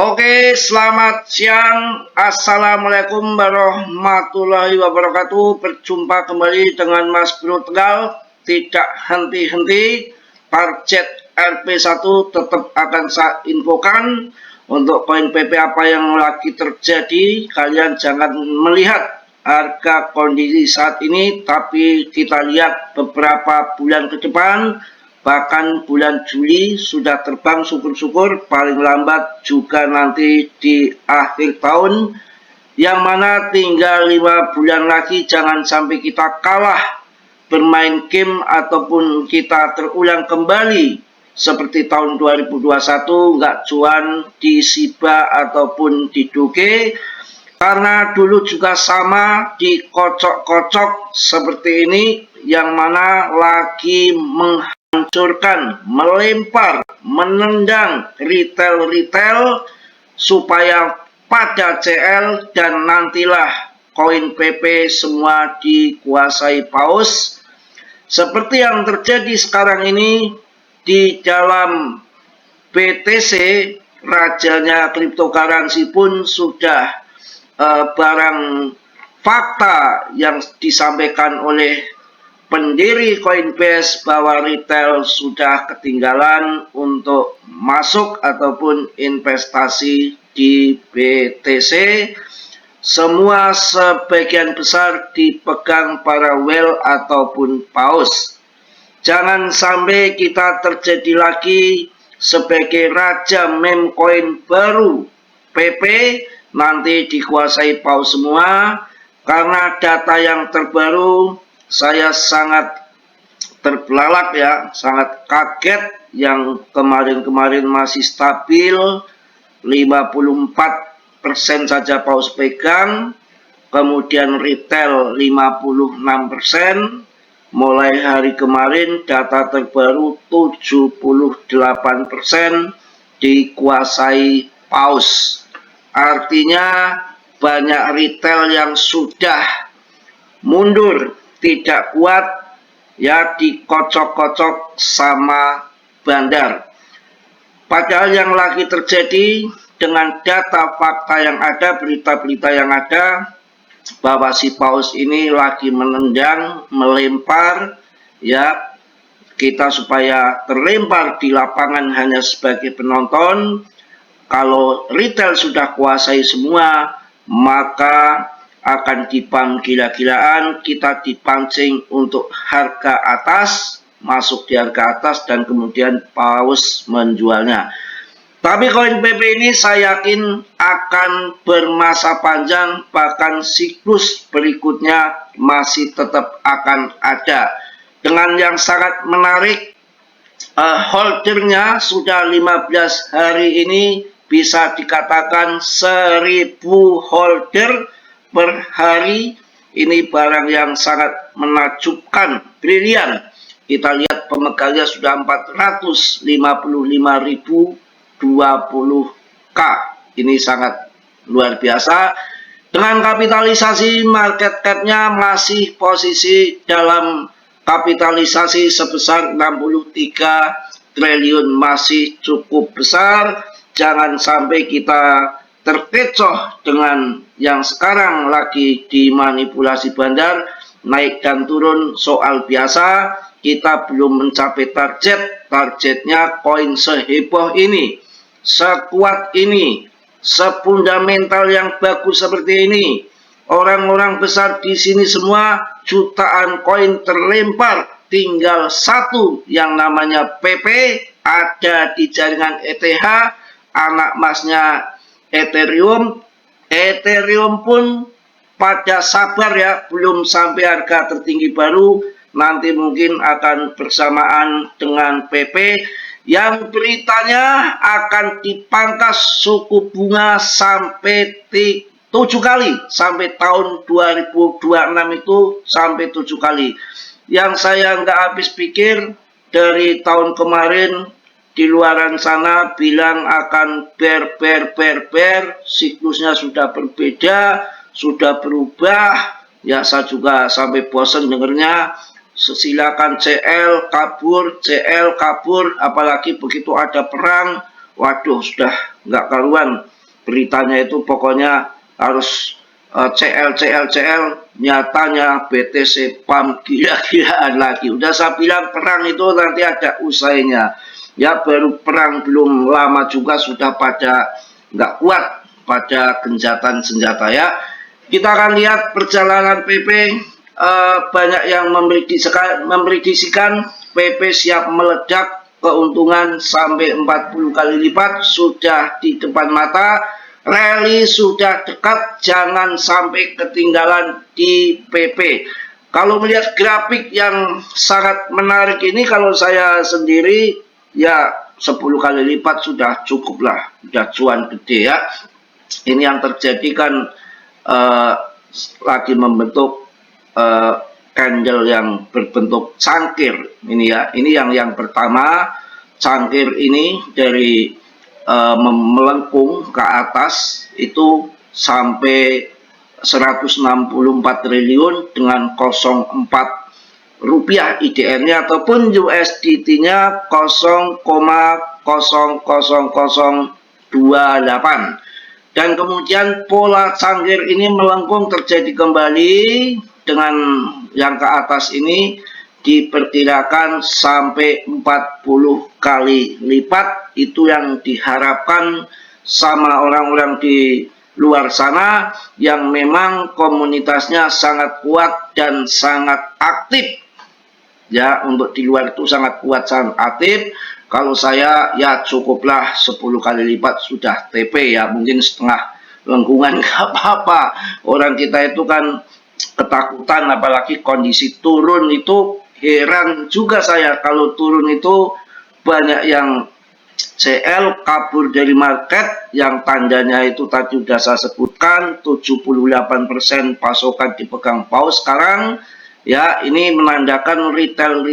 Oke, selamat siang. Assalamualaikum warahmatullahi wabarakatuh. Berjumpa kembali dengan Mas Bro Tegal. Tidak henti-henti, target RP1 tetap akan saya infokan. Untuk koin PP apa yang lagi terjadi, kalian jangan melihat harga kondisi saat ini, tapi kita lihat beberapa bulan ke depan. Bahkan bulan Juli sudah terbang, syukur-syukur paling lambat juga nanti di akhir tahun, yang mana tinggal 5 bulan lagi. Jangan sampai kita kalah bermain game ataupun kita terulang kembali seperti tahun 2021 nggak cuan di Shiba ataupun di Doge, karena dulu juga sama dikocok-kocok seperti ini, yang mana lagi menghancurkan, melempar, menendang retail supaya pada CL dan nantilah koin PP semua dikuasai paus. Seperti yang terjadi sekarang ini di dalam BTC, rajanya cryptocurrency pun sudah barang fakta yang disampaikan oleh pendiri Coinbase bahwa retail sudah ketinggalan untuk masuk ataupun investasi di BTC. Semua sebagian besar dipegang para whale ataupun paus. Jangan sampai kita terjadi lagi sebagai raja meme coin baru PP nanti dikuasai paus semua. Karena data yang terbaru saya sangat terbelalak ya, sangat kaget. Yang kemarin-kemarin masih stabil 54% saja paus pegang, kemudian retail 56%. Mulai hari kemarin data terbaru 78% dikuasai paus. Artinya banyak retail yang sudah mundur, tidak kuat ya, dikocok-kocok sama bandar. Padahal yang lagi terjadi dengan data fakta yang ada, berita-berita yang ada, bahwa si paus ini lagi menendang, melempar ya, kita supaya terlempar di lapangan hanya sebagai penonton. Kalau retail sudah kuasai semua, maka akan dipam gila-gilaan, kita dipancing untuk harga atas, masuk di harga atas dan kemudian paus menjualnya. Tapi koin PP ini saya yakin akan bermasa panjang, bahkan siklus berikutnya masih tetap akan ada. Dengan yang sangat menarik, holdernya sudah 15 hari ini bisa dikatakan 1000 holder per hari. Ini barang yang sangat menakjubkan, brilian. Kita lihat pemegangnya sudah 455.020K. Ini sangat luar biasa. Dengan kapitalisasi market cap-nya masih posisi dalam kapitalisasi sebesar 63 triliun, masih cukup besar. Jangan sampai kita terkecoh dengan yang sekarang lagi dimanipulasi bandar, naik dan turun soal biasa. Kita belum mencapai targetnya koin seheboh ini, sekuat ini, sepundamental yang bagus seperti ini. Orang-orang besar di sini semua, jutaan koin terlempar, tinggal satu yang namanya PP ada di jaringan ETH, anak masnya Ethereum. Ethereum pun pada sabar ya, belum sampai harga tertinggi baru, nanti mungkin akan bersamaan dengan PP yang beritanya akan dipangkas suku bunga sampai 7 kali, sampai tahun 2026 itu sampai 7 kali. Yang saya nggak habis pikir dari tahun kemarin, di luaran sana bilang akan bear, siklusnya sudah berbeda, sudah berubah ya. Saya juga sampai bosan dengernya. Silakan CL kabur, apalagi begitu ada perang waduh sudah nggak karuan beritanya itu, pokoknya harus CL, nyatanya BTC PAM gila-gilaan lagi. Udah saya bilang perang itu nanti ada usainya. Ya baru perang belum lama juga sudah pada nggak kuat pada gencatan senjata ya. Kita akan lihat perjalanan PP, banyak yang memprediksikan PP siap meledak, keuntungan sampai 40 kali lipat sudah di depan mata, rally sudah dekat, jangan sampai ketinggalan di PP. Kalau melihat grafik yang sangat menarik ini, kalau saya sendiri ya 10 kali lipat sudah cukup lah, sudah cuan gede ya. Ini yang terjadi kan lagi membentuk candle yang berbentuk cangkir ini ya. Ini yang pertama, cangkir ini dari melengkung ke atas itu sampai 164 triliun dengan 04 rupiah IDR-nya ataupun USDT-nya 0,00028. Dan kemudian pola cangkir ini melengkung terjadi kembali dengan yang ke atas ini diperkirakan sampai 40 kali lipat. Itu yang diharapkan sama orang-orang di luar sana yang memang komunitasnya sangat kuat dan sangat aktif. Ya, untuk di luar itu sangat kuat, sangat aktif. Kalau saya ya cukuplah 10 kali lipat sudah TP ya, mungkin setengah lengkungan nggak apa-apa. Orang kita itu kan ketakutan, apalagi kondisi turun itu heran juga saya. Kalau turun itu banyak yang CL kabur dari market, yang tandanya itu tadi sudah saya sebutkan, 78% pasokan dipegang paus sekarang. Ya, ini menandakan retail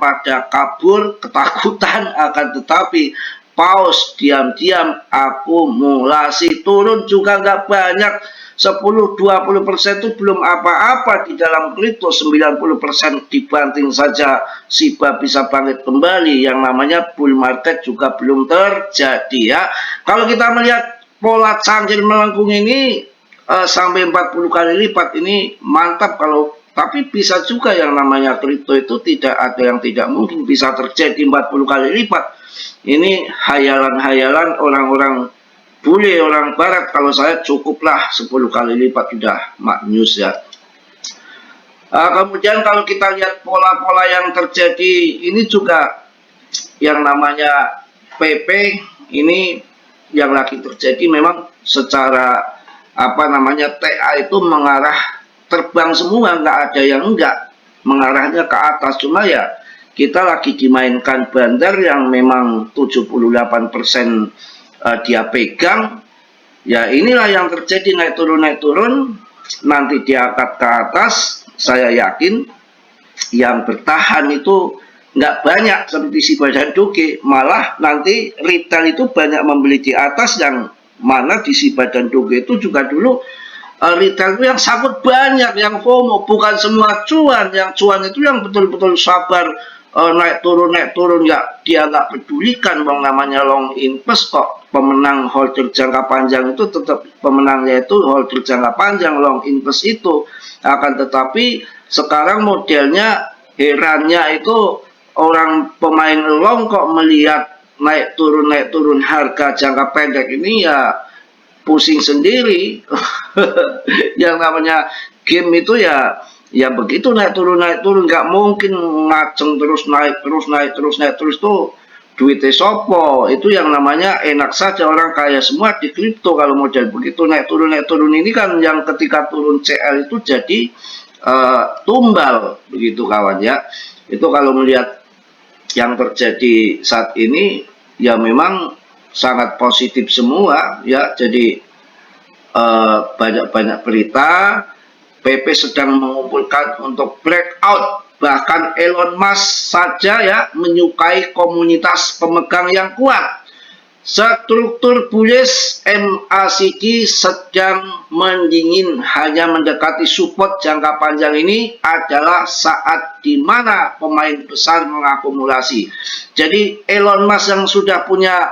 pada kabur, ketakutan, akan tetapi paus diam-diam akumulasi turun juga nggak banyak. 10-20% itu belum apa-apa di dalam kripto. 90% dibanting saja SHIBA bisa bangkit kembali. Yang namanya bull market juga belum terjadi ya. Kalau kita melihat pola cangkir melengkung ini sampai 40 kali lipat, ini mantap. Kalau tapi bisa juga yang namanya kripto itu tidak ada yang tidak mungkin bisa terjadi 40 kali lipat. Ini hayalan-hayalan orang-orang bule, orang barat. Kalau saya cukuplah 10 kali lipat sudah maknyus ya. Kemudian kalau kita lihat pola-pola yang terjadi ini juga yang namanya PP ini yang lagi terjadi memang secara apa namanya TA itu mengarah terbang semua, nggak ada yang enggak mengarahnya ke atas. Cuma ya kita lagi dimainkan bandar yang memang 78% dia pegang. Ya inilah yang terjadi, naik turun, nanti diangkat ke atas. Saya yakin yang bertahan itu nggak banyak seperti SHIBA dan Doge, malah nanti retail itu banyak membeli di atas, yang mana di SHIBA dan Doge itu juga dulu retail itu yang sangat banyak yang FOMO, bukan semua cuan. Yang cuan itu yang betul-betul sabar, naik turun ya dia nggak pedulikan. Bang, namanya long invest kok. Pemenang holder jangka panjang itu tetap pemenangnya itu holder jangka panjang, long invest itu. Akan tetapi sekarang modelnya herannya itu orang pemain long kok melihat naik turun harga jangka pendek ini ya pusing sendiri. Yang namanya game itu ya begitu naik turun nggak mungkin ngaceng terus naik terus tuh duitnya sopo. Itu yang namanya enak saja, orang kaya semua di kripto kalau model begitu naik turun ini kan, yang ketika turun CL itu jadi tumbal begitu kawan ya. Itu kalau melihat yang terjadi saat ini ya memang sangat positif semua ya. Jadi banyak berita PP sedang mengumpulkan untuk breakout. Bahkan Elon Musk saja ya menyukai komunitas pemegang yang kuat. Struktur bullish MACD sedang mendingin, hanya mendekati support jangka panjang. Ini adalah saat di mana pemain besar mengakumulasi. Jadi Elon Musk yang sudah punya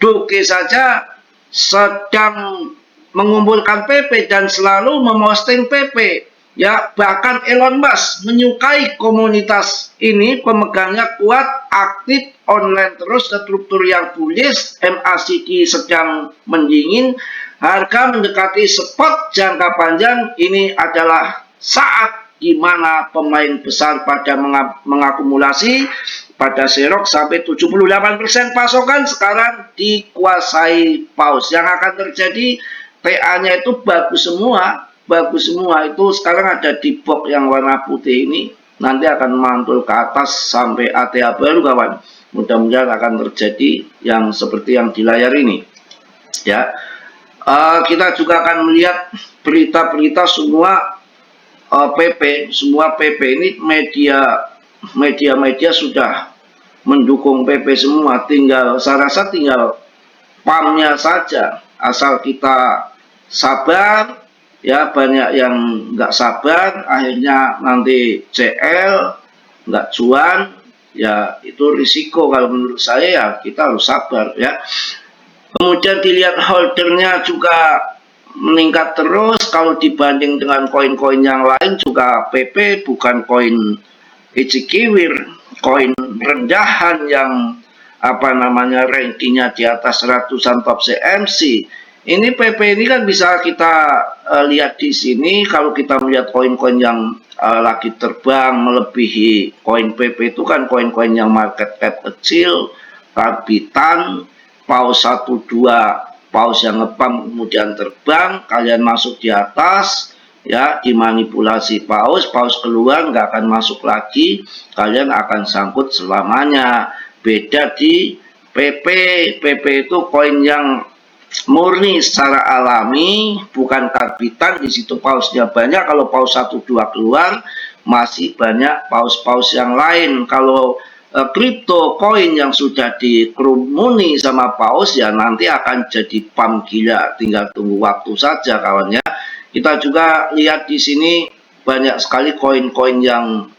Doge saja sedang mengumpulkan PP dan selalu memosting PP. Ya, bahkan Elon Musk menyukai komunitas ini, pemegangnya kuat, aktif, online terus, struktur yang bullish, MACD sedang mendingin, harga mendekati spot jangka panjang. Ini adalah saat di mana pemain besar pada mengakumulasi. Pada Xerox sampai 78% pasokan sekarang dikuasai paus. Yang akan terjadi, TA-nya itu bagus semua itu sekarang ada di box yang warna putih ini, nanti akan mantul ke atas sampai ATA baru kawan. Mudah-mudahan akan terjadi yang seperti yang di layar ini ya. Kita juga akan melihat berita-berita semua semua PP ini media sudah mendukung PP semua, tinggal saya rasa tinggal pamnya saja, asal kita sabar. Ya, banyak yang nggak sabar, akhirnya nanti CL nggak cuan, ya itu risiko. Kalau menurut saya ya kita harus sabar ya. Kemudian dilihat holdernya juga meningkat terus, kalau dibanding dengan koin-koin yang lain juga PP bukan koin Ichikiwir, koin rendahan yang rankingnya di atas ratusan top CMC. Ini PP ini kan bisa kita lihat di sini. Kalau kita melihat koin-koin yang lagi terbang melebihi koin PP itu kan koin-koin yang market cap kecil, karbitan, paus 1-2, paus yang ngepam kemudian terbang, kalian masuk di atas, ya dimanipulasi paus keluar nggak akan masuk lagi, kalian akan sangkut selamanya. Beda di PP itu koin yang murni secara alami, bukan karbitan. Di situ pausnya banyak. Kalau paus 1-2 keluar, masih banyak paus-paus yang lain. Kalau kripto koin yang sudah dikerumuni sama paus, ya nanti akan jadi pump gila, tinggal tunggu waktu saja kawan ya. Kita juga lihat di sini banyak sekali koin-koin yang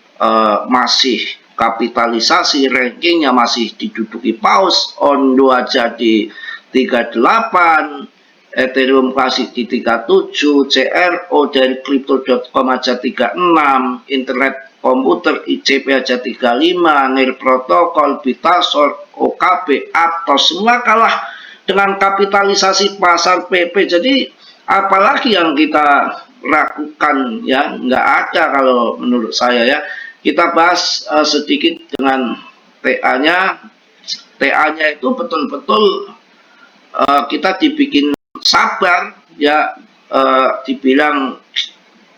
masih kapitalisasi, rankingnya masih diduduki paus. Ondo aja di 38, Ethereum Classic di 37, CRO dari Crypto.com aja 36, Internet Komputer ICP aja 35, NIR Protocol, Bitasor, OKB, Aptos, semua kalah dengan kapitalisasi pasar PP. Jadi apalagi yang kita lakukan ya, nggak ada kalau menurut saya ya. Kita bahas sedikit dengan TA-nya. TA-nya itu betul-betul kita dibikin sabar ya, dibilang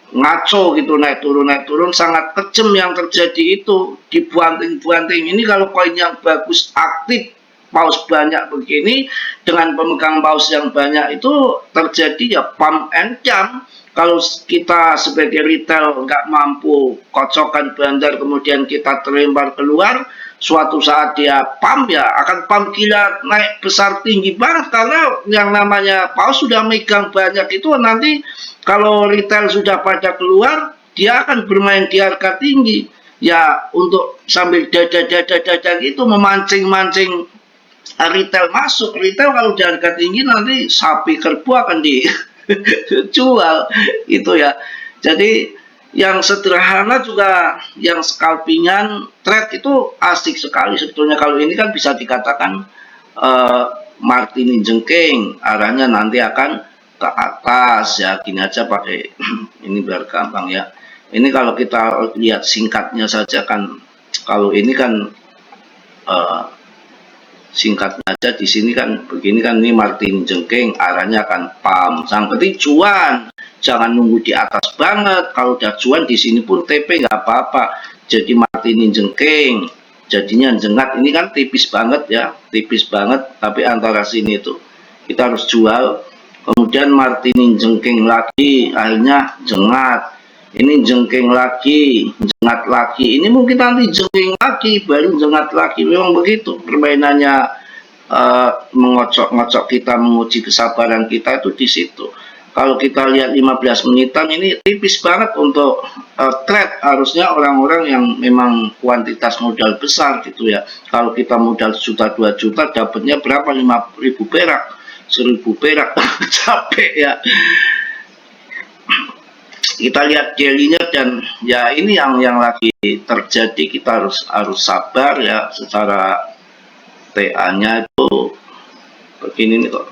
ngaco gitu, naik turun sangat kejam yang terjadi itu, dibuanting-buanting. Ini kalau koin yang bagus, aktif, paus banyak begini, dengan pemegang paus yang banyak itu terjadi ya pump and dump. Kalau kita sebagai retail nggak mampu kocokan bandar, kemudian kita terlempar keluar, suatu saat dia pump ya akan pump gila, naik besar tinggi banget, karena yang namanya paus sudah megang banyak itu. Nanti kalau retail sudah pada keluar, dia akan bermain di harga tinggi ya, untuk sambil dada gitu memancing retail masuk. Retail kalau di harga tinggi nanti sapi kerbau akan dijual itu ya. Jadi yang sederhana juga, yang scalpingan, trade itu asik sekali sebetulnya. Kalau ini kan bisa dikatakan Martini jengking, arahnya nanti akan ke atas ya. Gini aja pakai ini biar gampang ya. Ini kalau kita lihat singkatnya saja kan, kalau ini kan singkatnya aja di sini kan begini kan, ini Martin jengking, arahnya akan pump. Sang penting cuan, jangan nunggu di atas banget. Kalau udah cuan di sini pun TP nggak apa-apa. Jadi Martin jengking, jadinya jengat. Ini kan tipis banget ya, tipis banget. Tapi antara sini itu kita harus jual. Kemudian Martin jengking lagi, akhirnya jengat. Ini jengking lagi, jengat lagi. Ini mungkin nanti jengking lagi, baru jengat lagi. Memang begitu permainannya, mengocok-ngocok kita, menguji kesabaran kita itu di situ. Kalau kita lihat 15 menitan ini tipis banget untuk trade. Harusnya orang-orang yang memang kuantitas modal besar gitu ya. Kalau kita modal juta 2 juta dapatnya berapa? 5.000 perak, 1.000 perak. Capek ya. Kita lihat daily-nya dan ya ini yang lagi terjadi. Kita harus sabar ya. Secara TA-nya itu begini nih kok.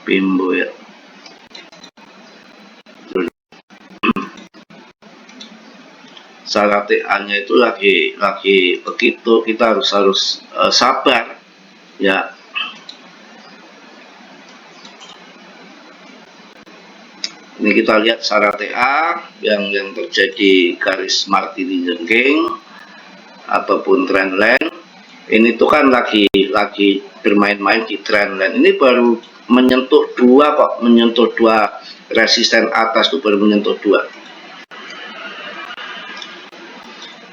Bimbo ya. Secara TA-nya itu lagi begitu, kita harus sabar ya. Ini kita lihat secara TA yang terjadi garis Martini jengking ataupun trendline. Ini tuh kan lagi bermain-main di trendline. Ini baru menyentuh dua kok, menyentuh dua resisten atas tuh, baru menyentuh dua.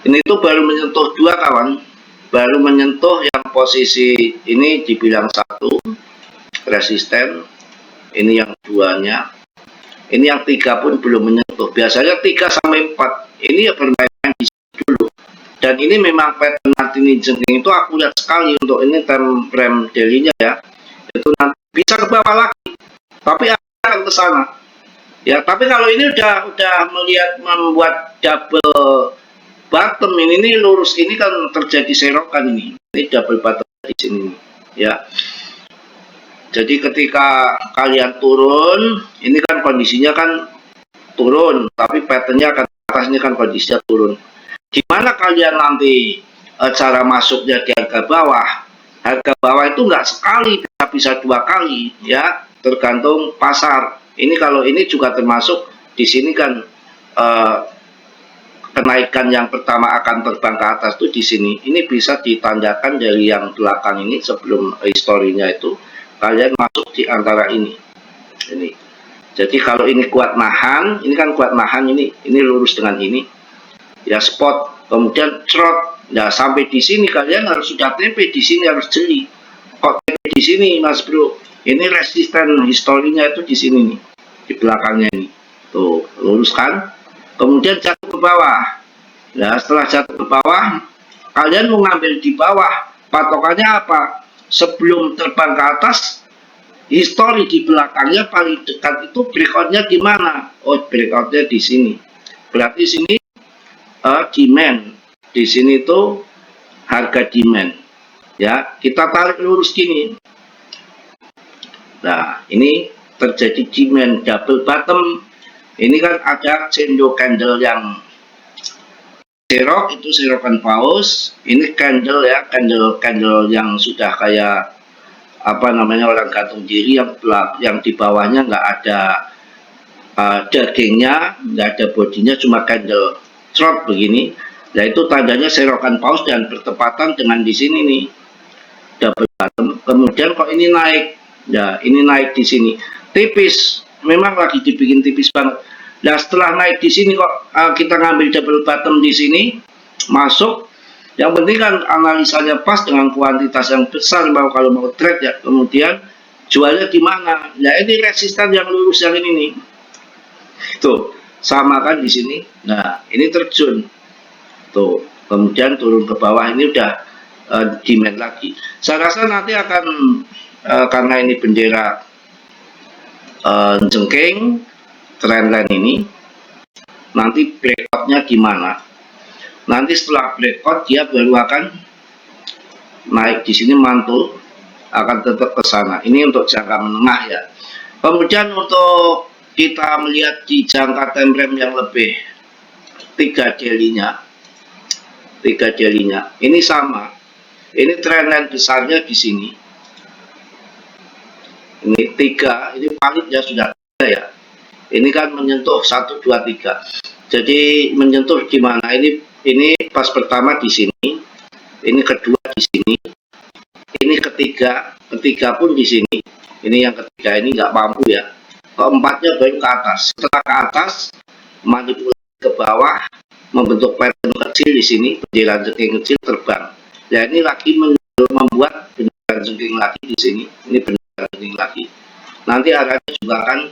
Ini tuh baru menyentuh dua kawan, baru menyentuh yang posisi ini dibilang satu resisten, ini yang duanya, ini yang tiga pun belum menyentuh. Biasanya 3 sampai 4 ini ya bermain di sini dulu. Dan ini memang pattern Martini jengking itu aku lihat sekali untuk ini time frame daily-nya ya. Itu nanti bisa ke bawah lagi, tapi akan ke sana. Ya, tapi kalau ini udah melihat membuat double bottom ini lurus, ini kan terjadi serokan ini double bottom di sini ya. Jadi ketika kalian turun, ini kan kondisinya kan turun, tapi patternnya akan atas, ini kan kondisinya turun. Gimana kalian nanti cara masuknya di harga bawah? Harga bawah itu nggak sekali, bisa 2 kali ya, tergantung pasar. Ini kalau ini juga termasuk di sini kan kenaikan yang pertama akan terbang ke atas tuh di sini. Ini bisa ditandakan dari yang belakang ini sebelum historinya itu kalian masuk di antara ini. Jadi kalau ini kuat nahan, ini kan kuat nahan, ini lurus dengan ini. Ya spot, kemudian trot. Ya sampai di sini kalian harus sudah TP, di sini harus jeli. Kok TP di sini Mas Bro? Ini resisten historinya itu di sini nih, di belakangnya ini. Tuh, lurus kan? Kemudian jatuh ke bawah. Nah, setelah jatuh ke bawah, kalian mau ngambil di bawah. Patokannya apa? Sebelum terbang ke atas, histori di belakangnya paling dekat itu breakoutnya di mana? Oh, breakoutnya di sini. Berarti sini demand. Di sini tuh harga demand. Ya, kita tarik lurus gini. Nah, ini terjadi demand double bottom. Ini kan ada shadow candle yang serok, itu serokan paus. Ini candle ya, candle yang sudah kayak apa namanya, orang gantung diri, yang di bawahnya nggak ada dagingnya, nggak ada bodinya, cuma candle short begini. Nah itu tandanya serokan paus dan bertepatan dengan di sini nih double bottom. Kemudian kok ini naik, ya ini naik di sini tipis. Memang lagi dibikin tipis banget. Nah setelah naik di sini kok kita ngambil double bottom di sini, masuk. Yang penting kan analisanya pas dengan kuantitas yang besar kalau mau trade ya. Kemudian jualnya di mana? Ya ini resisten yang lurus yang ini nih. Tuh sama kan di sini. Nah ini terjun. Tuh kemudian turun ke bawah, ini udah demand lagi. Saya rasa nanti akan karena ini bendera jengking trendline ini, nanti breakoutnya gimana? Nanti setelah breakout dia baru akan naik di sini, mantul akan tetap ke sana. Ini untuk jangka menengah ya. Kemudian untuk kita melihat di jangka time frame yang lebih 3 daily-nya, ini sama. Ini trendline besarnya di sini. Ini 3, ini paling ya sudah 3 ya. Ini kan menyentuh 1, 2, 3. Jadi menyentuh di mana? Ini pas pertama di sini, ini kedua di sini, ini ketiga pun di sini. Ini yang ketiga ini nggak mampu ya. Keempatnya baru ke atas. Setelah ke atas, manipulasi ke bawah, membentuk pattern kecil di sini, bendera jengking kecil terbang. Ya ini lagi membuat bendera jengking lagi di sini. Ini bendera jengking lagi. nanti arahnya juga akan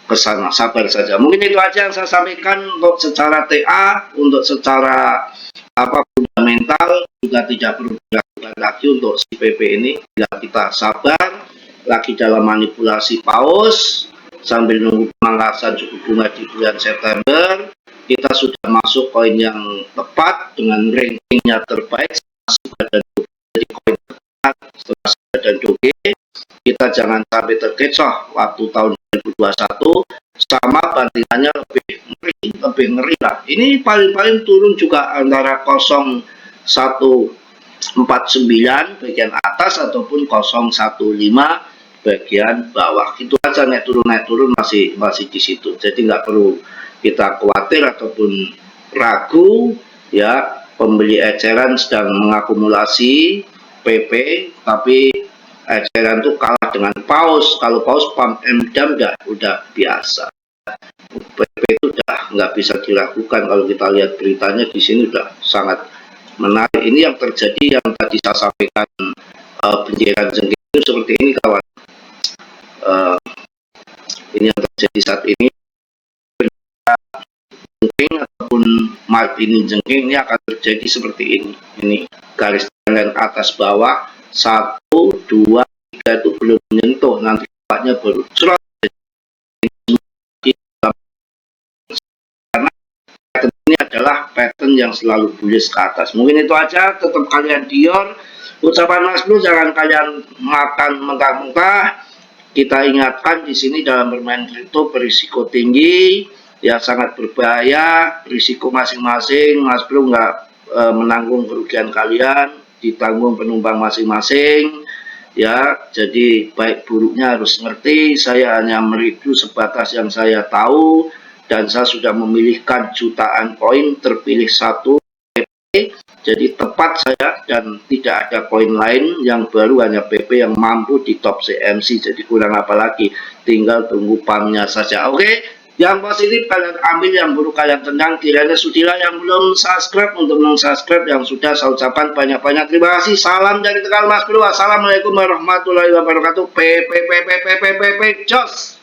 ke sana. Sabar saja. Mungkin itu aja yang saya sampaikan untuk secara TA, untuk secara fundamental juga tidak perlu dilakukan lagi untuk si PP ini. Bila kita sabar lagi dalam manipulasi paus sambil nunggu pemangkasan suku bunga di bulan September, kita sudah masuk koin yang tepat dengan rankingnya terbaik dan jadi koin tepat setelah dan doge. Kita jangan sampai terkecoh waktu tahun 2021 sama bandingannya lebih ngeri lah. Ini paling turun juga antara 0149 bagian atas ataupun 015 bagian bawah. Itu aja, naik turun masih di situ. Jadi nggak perlu kita khawatir ataupun ragu ya, pembeli eceran sedang mengakumulasi PP, tapi eceran itu kalah dengan paus. Kalau paus pump and dump udah biasa. PP itu udah nggak bisa dilakukan. Kalau kita lihat beritanya di sini udah sangat menarik. Ini yang terjadi yang tadi saya sampaikan, benjeran jengking itu seperti ini kawan. Ini yang terjadi saat ini. Jengking ataupun margin jengking ini akan terjadi seperti ini. Ini garis tangan atas bawah 1, 2, 3 itu belum menyentuh, nanti bawahnya baru karena pattern ini adalah pattern yang selalu bullish ke atas. Mungkin itu aja, tetap kalian dior. Ucapan Mas Bro, jangan kalian makan mentah-mentah. Kita ingatkan di sini dalam bermain kripto berisiko tinggi, ya sangat berbahaya, risiko masing-masing. Mas Bro nggak menanggung kerugian kalian, ditanggung penumpang masing-masing. Ya, jadi baik buruknya harus ngerti. Saya hanya mereview sebatas yang saya tahu dan saya sudah memilihkan jutaan koin, terpilih satu PP. Jadi tepat saya dan tidak ada koin lain, yang baru hanya PP yang mampu di top CMC. Jadi kurang apa lagi, tinggal tunggu pumpnya saja. Oke, yang positif kalian ambil, yang buruk kalian tendang. Kiranya sudilah. Yang belum subscribe untuk subscribe, yang sudah saya ucapkan banyak-banyak terima kasih. Salam dari Tegal Mas Bro. Assalamualaikum warahmatullahi wabarakatuh. Jos.